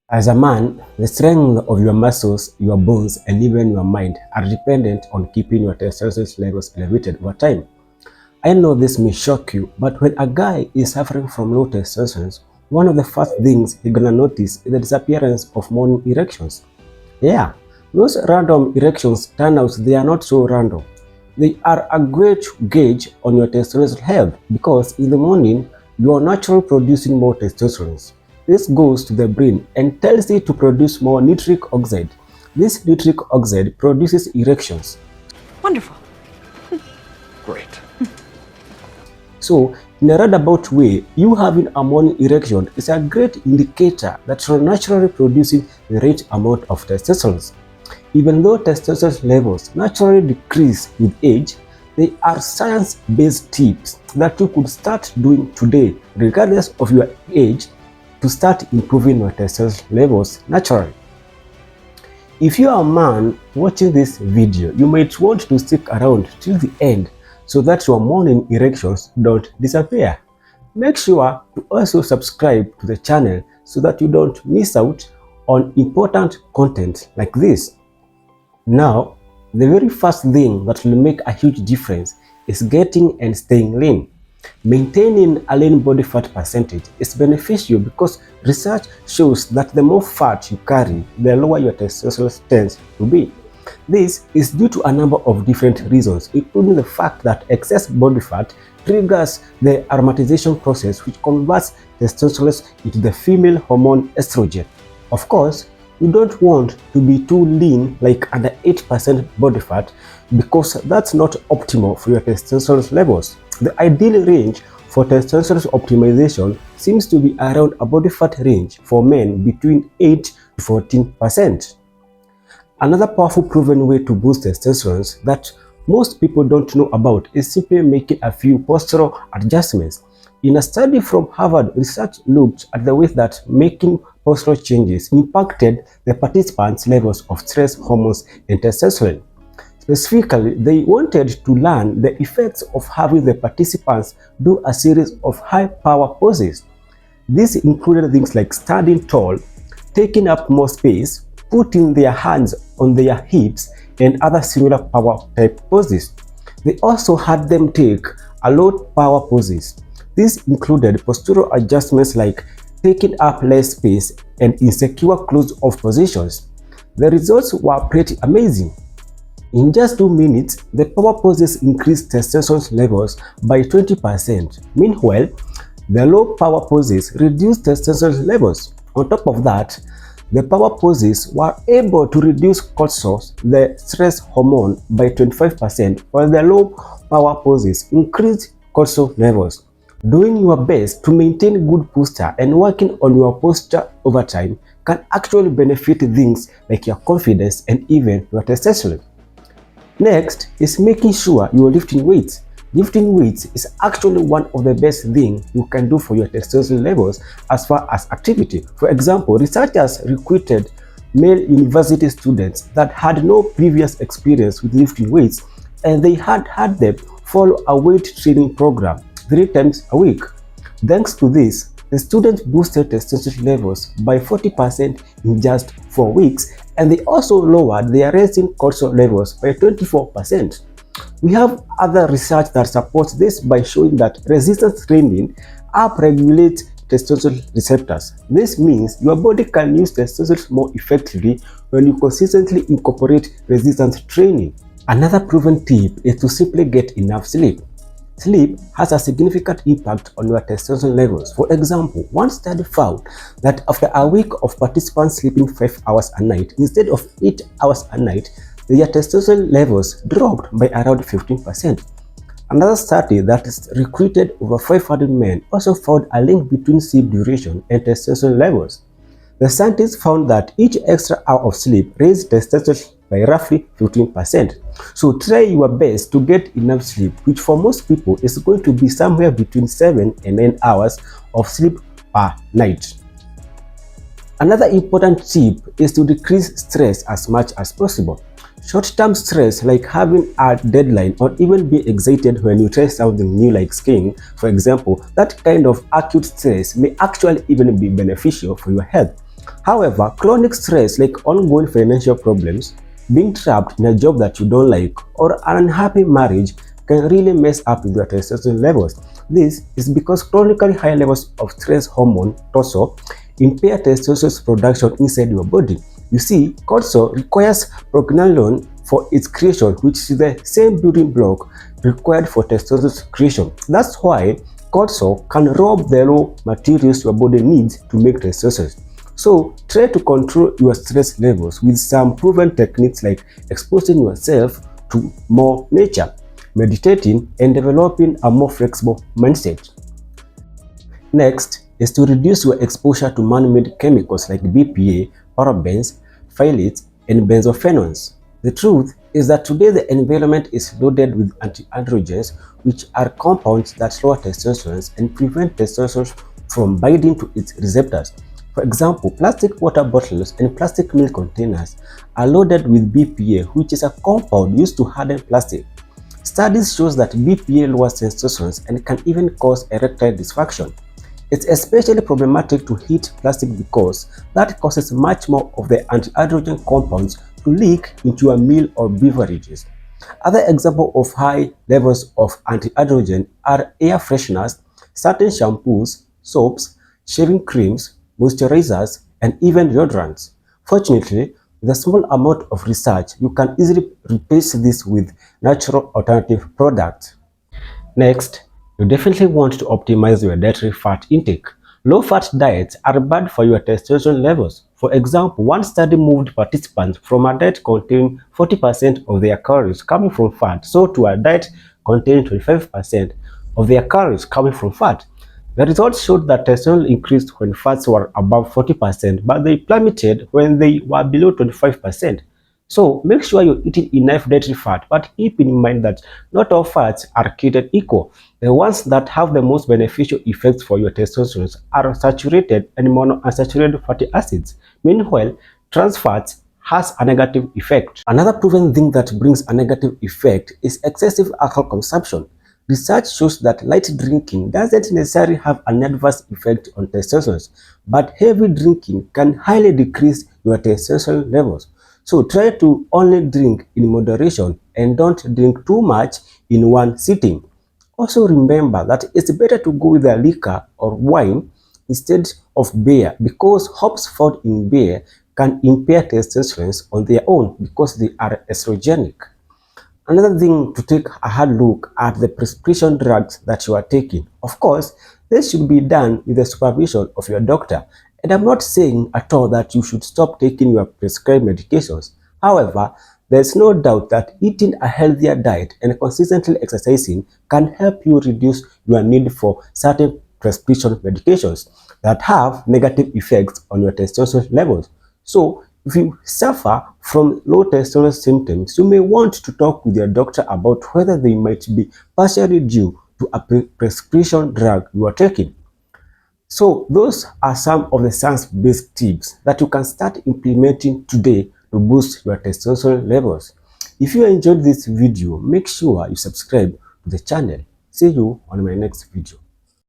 As a man, the strength of your muscles, your bones, and even your mind are dependent on keeping your testosterone levels elevated over time. I know this may shock you, but when a guy is suffering from low testosterone, one of the first things you're gonna notice is the disappearance of morning erections. Yeah, those random erections turn out they are not so random. They are a great gauge on your testosterone health because in the morning you are naturally producing more testosterone. This goes to the brain and tells it to produce more nitric oxide. This nitric oxide produces erections. Wonderful. Great. So, in a roundabout way, you having a morning erection is a great indicator that you're naturally producing the right amount of testosterone. Even though testosterone levels naturally decrease with age, they are science-based tips that you could start doing today, regardless of your age, to start improving your testosterone levels naturally. If you are a man watching this video, you might want to stick around till the end so that your morning erections don't disappear. Make sure to also subscribe to the channel so that you don't miss out on important content like this. Now, the very first thing that will make a huge difference is getting and staying lean. Maintaining a lean body fat percentage is beneficial because research shows that the more fat you carry, the lower your testosterone tends to be. This is due to a number of different reasons, including the fact that excess body fat triggers the aromatization process which converts testosterone into the female hormone estrogen. Of course, you don't want to be too lean, like under 8% body fat, because that's not optimal for your testosterone levels. The ideal range for testosterone optimization seems to be around a body fat range for men between 8 to 14%. Another powerful proven way to boost testosterone that most people don't know about is simply making a few postural adjustments. In a study from Harvard, research looked at the way that making postural changes impacted the participants' levels of stress hormones and testosterone. Specifically, they wanted to learn the effects of having the participants do a series of high-power poses. This included things like standing tall, taking up more space, putting their hands on their hips, and other similar power type poses. They also had them take a low power poses. This included postural adjustments like taking up less space and insecure closed-off positions. The results were pretty amazing. In just 2 minutes, the power poses increased testosterone levels by 20%. Meanwhile, the low power poses reduced testosterone levels. On top of that, the power poses were able to reduce cortisol, the stress hormone, by 25%, while the low power poses increased cortisol levels. Doing your best to maintain good posture and working on your posture over time can actually benefit things like your confidence and even your testosterone. Next is making sure you are lifting weights. Lifting weights is actually one of the best things you can do for your testosterone levels as far as activity. For example, researchers recruited male university students that had no previous experience with lifting weights, and they had them follow a weight training program 3 times a week. Thanks to this, the students boosted testosterone levels by 40% in just 4 weeks, and they also lowered their resting cortisol levels by 24%. We have other research that supports this by showing that resistance training upregulates testosterone receptors. This means your body can use testosterone more effectively when you consistently incorporate resistance training. Another proven tip is to simply get enough sleep. Sleep has a significant impact on your testosterone levels. For example, one study found that after a week of participants sleeping 5 hours a night instead of 8 hours a night, their testosterone levels dropped by around 15%. Another study that recruited over 500 men also found a link between sleep duration and testosterone levels. The scientists found that each extra hour of sleep raised testosterone by roughly 15%. So try your best to get enough sleep, which for most people is going to be somewhere between 7 and 9 hours of sleep per night. Another important tip is to decrease stress as much as possible. Short-term stress like having a deadline or even being excited when you try something new like skiing, for example, that kind of acute stress may actually even be beneficial for your health. However, chronic stress like ongoing financial problems, being trapped in a job that you don't like, or an unhappy marriage can really mess up with your testosterone levels. This is because chronically high levels of stress hormone, cortisol, impair testosterone production inside your body. You see, cortisol requires pregnenolone for its creation, which is the same building block required for testosterone creation. That's why cortisol can rob the raw materials your body needs to make testosterone. So try to control your stress levels with some proven techniques like exposing yourself to more nature, meditating, and developing a more flexible mindset. Next is to reduce your exposure to man-made chemicals like BPA, parabens, phthalates, and benzophenanes. The truth is that today the environment is loaded with anti-androgens, which are compounds that lower testosterone and prevent testosterone from binding to its receptors. For example, plastic water bottles and plastic milk containers are loaded with BPA, which is a compound used to harden plastic. Studies show that BPA lowers testosterone and can even cause erectile dysfunction. It's especially problematic to heat plastic because that causes much more of the anti-androgen compounds to leak into your meal or beverages. Other examples of high levels of anti-androgen are air fresheners, certain shampoos, soaps, shaving creams, moisturizers, and even deodorants. Fortunately, with a small amount of research, you can easily replace this with natural alternative products. Next, you definitely want to optimize your dietary fat intake. Low-fat diets are bad for your testosterone levels. For example, one study moved participants from a diet containing 40% of their calories coming from fat, so to a diet containing 25% of their calories coming from fat. The results showed that testosterone increased when fats were above 40%, but they plummeted when they were below 25%. So make sure you're eating enough dietary fat, but keep in mind that not all fats are created equal. The ones that have the most beneficial effects for your testosterone are saturated and monounsaturated fatty acids. Meanwhile, trans fats has a negative effect. Another proven thing that brings a negative effect is excessive alcohol consumption. Research shows that light drinking doesn't necessarily have an adverse effect on testosterone, but heavy drinking can highly decrease your testosterone levels. So try to only drink in moderation and don't drink too much in one sitting. Also remember that it's better to go with a liquor or wine instead of beer because hops found in beer can impair testosterone on their own because they are estrogenic. Another thing to take a hard look at the prescription drugs that you are taking. Of course, this should be done with the supervision of your doctor. And I'm not saying at all that you should stop taking your prescribed medications. However, there's no doubt that eating a healthier diet and consistently exercising can help you reduce your need for certain prescription medications that have negative effects on your testosterone levels. So, if you suffer from low testosterone symptoms, you may want to talk with your doctor about whether they might be partially due to a prescription drug you are taking. So those are some of the science-based tips that you can start implementing today to boost your testosterone levels. If you enjoyed this video, make sure you subscribe to the channel. See you on my next video.